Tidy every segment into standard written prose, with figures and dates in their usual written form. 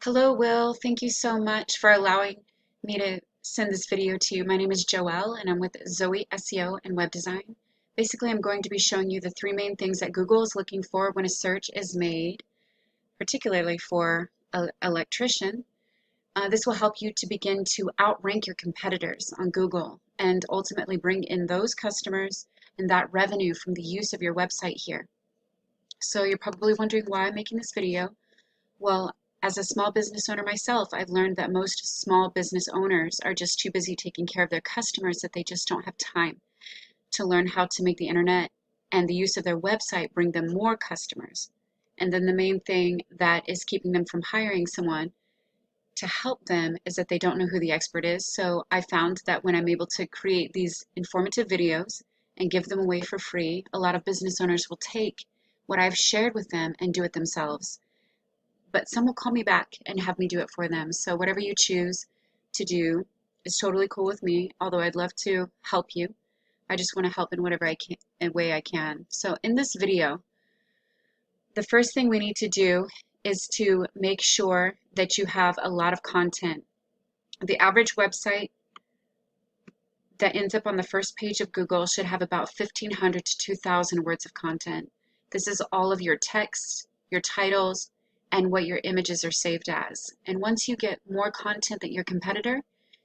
Hello, Will. Thank you so much for allowing me to send this video to you. My name is Joelle, and I'm with Zoe SEO and Web Design. Basically, I'm going to be showing you the three main things that Google is looking for when a search is made, particularly for an electrician. This will help you to begin to outrank your competitors on Google and ultimately bring in those customers and that revenue from the use of your website here. So you're probably wondering why I'm making this video. Well, as a small business owner myself, I've learned that most small business owners are just too busy taking care of their customers that they just don't have time to learn how to make the internet and the use of their website bring them more customers. And then the main thing that is keeping them from hiring someone to help them is that they don't know who the expert is. So I found that when I'm able to create these informative videos and give them away for free, a lot of business owners will take what I've shared with them and do it themselves. But some will call me back and have me do it for them. So whatever you choose to do is totally cool with me, although I'd love to help you. I just want to help in whatever way I can. So in this video, the first thing we need to do is to make sure that you have a lot of content. The average website that ends up on the first page of Google should have about 1,500 to 2,000 words of content. This is all of your text, your titles, and what your images are saved as. And once you get more content than your competitor,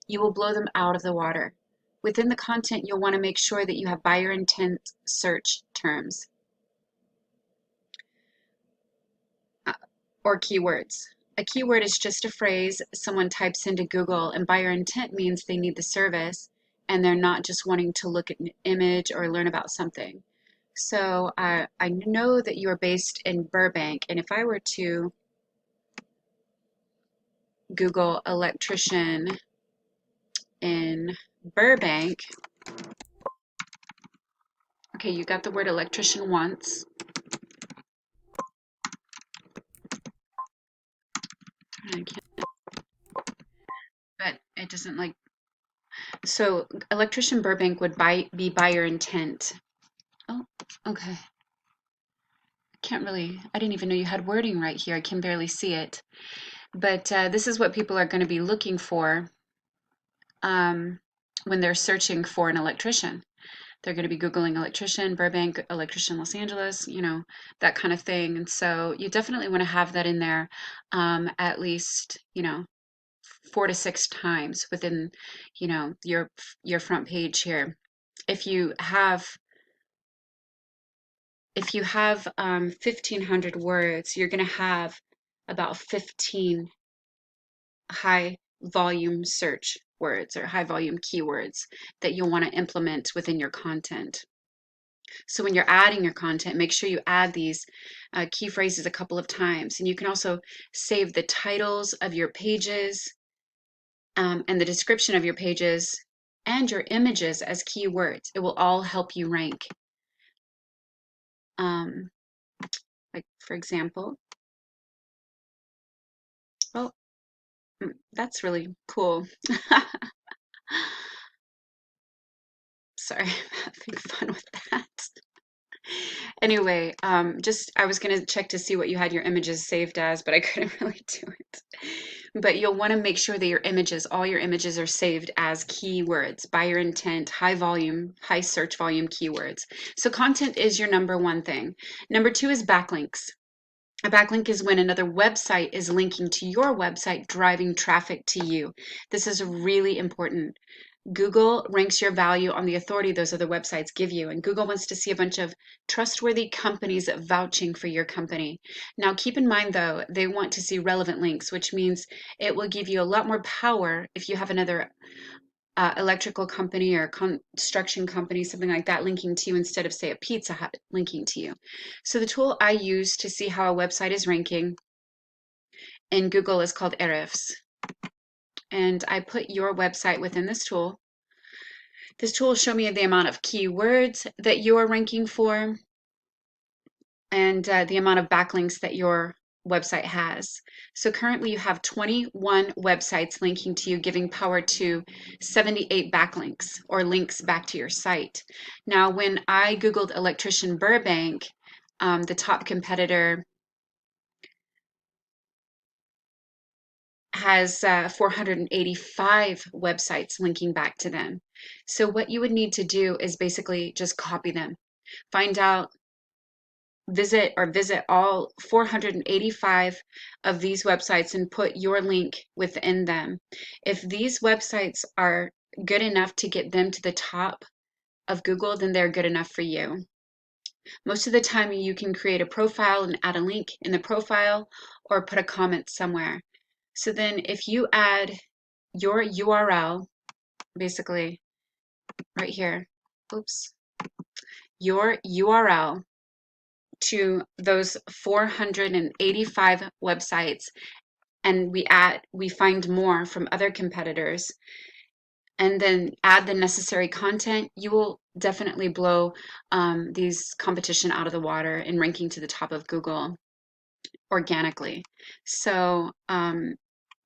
you will blow them out of the water. Within the content, you'll want to make sure that you have buyer intent search terms or keywords. A keyword is just a phrase someone types into Google, and buyer intent means they need the service and they're not just wanting to look at an image or learn about something. So I know that you are based in Burbank, and if I were to Google electrician in Burbank, okay, you got the word electrician once. I can't, but it doesn't like, so electrician Burbank would be buyer intent. Oh, okay. Can't really, I didn't even know you had wording right here. I can barely see it. But this is what people are going to be looking for when they're searching for an electrician. They're going to be Googling electrician, Burbank, electrician, Los Angeles, you know, that kind of thing. And so you definitely want to have that in there at least, you know, 4 to 6 times within, you know, your front page here. If you have 1,500 words, you're going to have about 15 high volume search words or high volume keywords that you'll want to implement within your content. So when you're adding your content, make sure you add these key phrases a couple of times. And you can also save the titles of your pages and the description of your pages and your images as keywords. It will all help you rank. Like for example, oh, that's really cool. Sorry, I'm having fun with that. Anyway, I was gonna check to see what you had your images saved as, but I couldn't really do it. But you'll want to make sure that your images, all your images are saved as keywords, buyer intent, high volume, high search volume keywords. So content is your number one thing. Number two is backlinks. A backlink is when another website is linking to your website, driving traffic to you. This is really important. Google ranks your value on the authority those other websites give you, and Google wants to see a bunch of trustworthy companies vouching for your company. Now, keep in mind, though, they want to see relevant links, which means it will give you a lot more power if you have another electrical company or construction company, something like that, linking to you instead of, say, a Pizza Hut linking to you. So the tool I use to see how a website is ranking in Google is called Ahrefs. And I put your website within this tool. This tool will show me the amount of keywords that you are ranking for and the amount of backlinks that your website has. So currently you have 21 websites linking to you, giving power to 78 backlinks or links back to your site. Now, when I Googled electrician Burbank, the top competitor has 485 websites linking back to them. So what you would need to do is basically just copy them. Find out, visit all 485 of these websites and put your link within them. If these websites are good enough to get them to the top of Google, then they're good enough for you. Most of the time you can create a profile and add a link in the profile or put a comment somewhere. So then if you add your URL, basically right here, oops, your URL to those 485 websites, and we find more from other competitors, and then add the necessary content, you will definitely blow these competition out of the water in ranking to the top of Google organically. So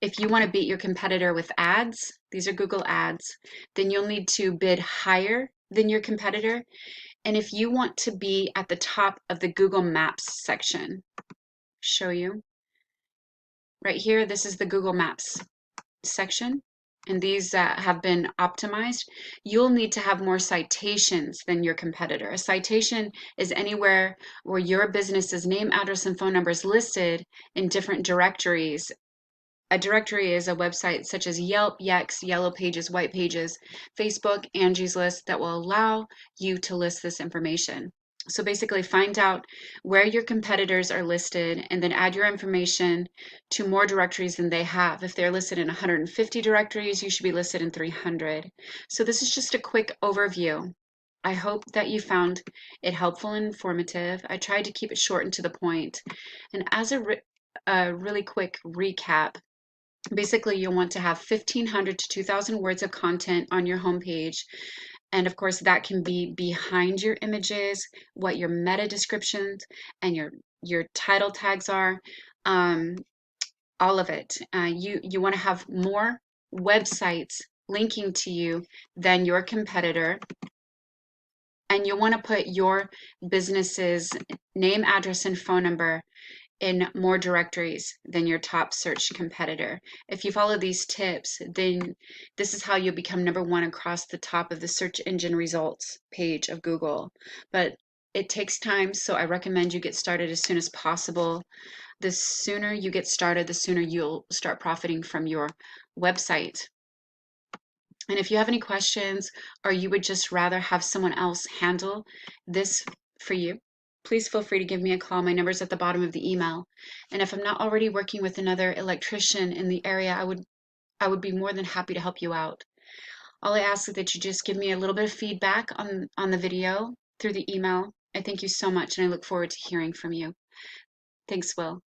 if you want to beat your competitor with ads, these are Google ads, then you'll need to bid higher than your competitor. And if you want to be at the top of the Google Maps section, show you right here, this is the Google Maps section, and these have been optimized. You'll need to have more citations than your competitor. A citation is anywhere where your business's name, address, and phone number is listed in different directories. A directory is a website such as Yelp, Yext, Yellow Pages, White Pages, Facebook, Angie's List that will allow you to list this information. So basically find out where your competitors are listed and then add your information to more directories than they have. If they're listed in 150 directories, you should be listed in 300. So this is just a quick overview. I hope that you found it helpful and informative. I tried to keep it short and to the point. And as a really quick recap, basically you'll want to have 1,500 to 2,000 words of content on your homepage. And of course, that can be behind your images, what your meta descriptions and your title tags are, all of it. You want to have more websites linking to you than your competitor, and you want to put your business's name, address, and phone number in more directories than your top search competitor. If you follow these tips, then this is how you'll become #1 across the top of the search engine results page of Google. But it takes time, so I recommend you get started as soon as possible. The sooner you get started, the sooner you'll start profiting from your website. And if you have any questions, or you would just rather have someone else handle this for you, please feel free to give me a call. My number's at the bottom of the email. And if I'm not already working with another electrician in the area, I would be more than happy to help you out. All I ask is that you just give me a little bit of feedback on the video through the email. I thank you so much, and I look forward to hearing from you. Thanks, Will.